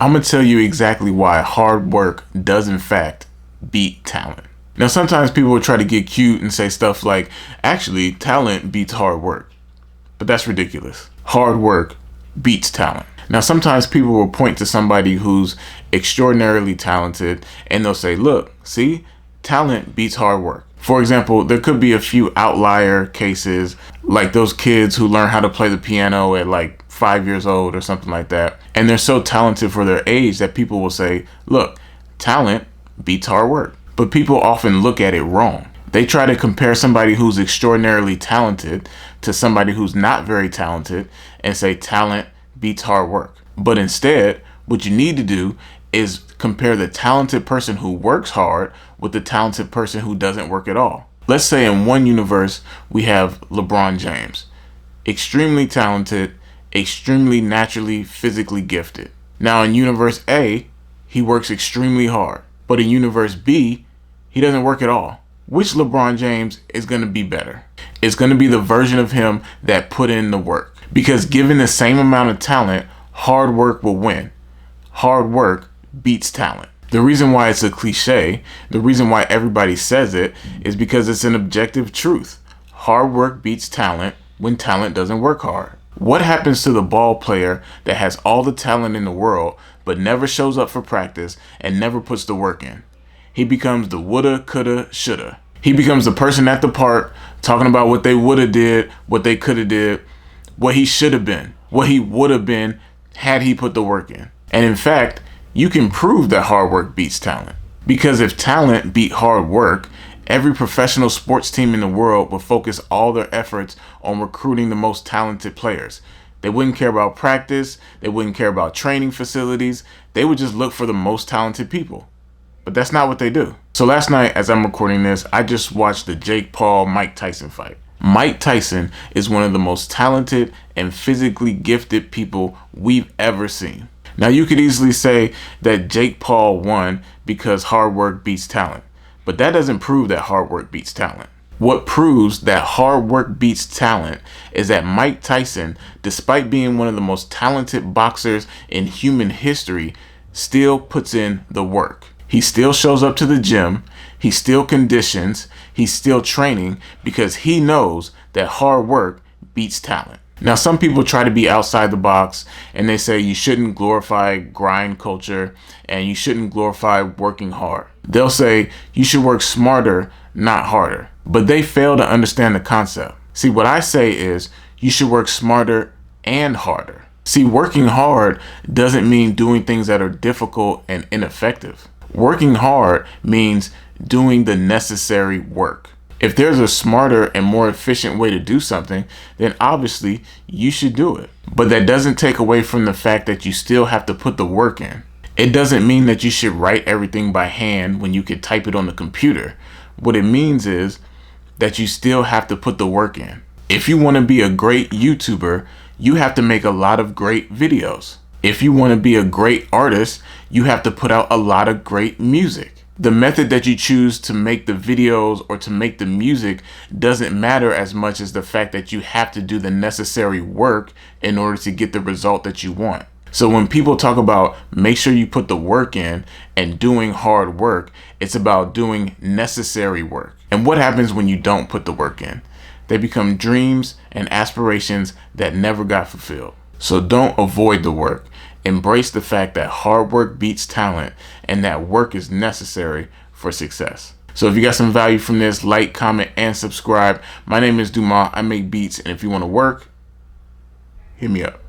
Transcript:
I'm going to tell you exactly why hard work does in fact beat talent. Now, sometimes people will try to get cute and say stuff like, actually, talent beats hard work. But that's ridiculous. Hard work beats talent. Now, sometimes people will point to somebody who's extraordinarily talented and they'll say, look, see, talent beats hard work. For example, there could be a few outlier cases like those kids who learn how to play the piano at like 5 years old or something like that. And they're so talented for their age that people will say, look, talent beats hard work. But people often look at it wrong. They try to compare somebody who's extraordinarily talented to somebody who's not very talented and say talent beats hard work. But instead, what you need to do is compare the talented person who works hard with the talented person who doesn't work at all. Let's say in one universe, we have LeBron James, extremely talented, extremely naturally physically gifted. Now in universe A, he works extremely hard, but in universe B, he doesn't work at all. Which LeBron James is going to be better? It's going to be the version of him that put in the work. Because given the same amount of talent, hard work will win. Hard work beats talent. The reason why it's a cliche, the reason why everybody says it, is because it's an objective truth. Hard work beats talent when talent doesn't work hard. What happens to the ball player that has all the talent in the world but never shows up for practice and never puts the work in? He becomes the woulda, coulda, shoulda. He becomes the person at the park talking about what they woulda did, what they coulda did, what he should have been, what he would have been had he put the work in. And in fact, you can prove that hard work beats talent. Because if talent beat hard work, every professional sports team in the world would focus all their efforts on recruiting the most talented players. They wouldn't care about practice. They wouldn't care about training facilities. They would just look for the most talented people. But that's not what they do. So last night, as I'm recording this, I just watched the Jake Paul-Mike Tyson fight. Mike Tyson is one of the most talented and physically gifted people we've ever seen. Now, you could easily say that Jake Paul won because hard work beats talent. But that doesn't prove that hard work beats talent. What proves that hard work beats talent is that Mike Tyson, despite being one of the most talented boxers in human history, still puts in the work. He still shows up to the gym, he still conditions, he's still training because he knows that hard work beats talent. Now, some people try to be outside the box and they say you shouldn't glorify grind culture and you shouldn't glorify working hard. They'll say you should work smarter, not harder. But they fail to understand the concept. See, what I say is you should work smarter and harder. See, working hard doesn't mean doing things that are difficult and ineffective. Working hard means doing the necessary work. If there's a smarter and more efficient way to do something, then obviously you should do it. But that doesn't take away from the fact that you still have to put the work in. It doesn't mean that you should write everything by hand when you could type it on the computer. What it means is that you still have to put the work in. If you want to be a great YouTuber, you have to make a lot of great videos. If you want to be a great artist, you have to put out a lot of great music. The method that you choose to make the videos or to make the music doesn't matter as much as the fact that you have to do the necessary work in order to get the result that you want. So when people talk about make sure you put the work in and doing hard work, it's about doing necessary work. And what happens when you don't put the work in? They become dreams and aspirations that never got fulfilled. So don't avoid the work. Embrace the fact that hard work beats talent and that work is necessary for success. So if you got some value from this, like, comment, and subscribe. My name is Dumas. I make beats, and if you want to work, hit me up.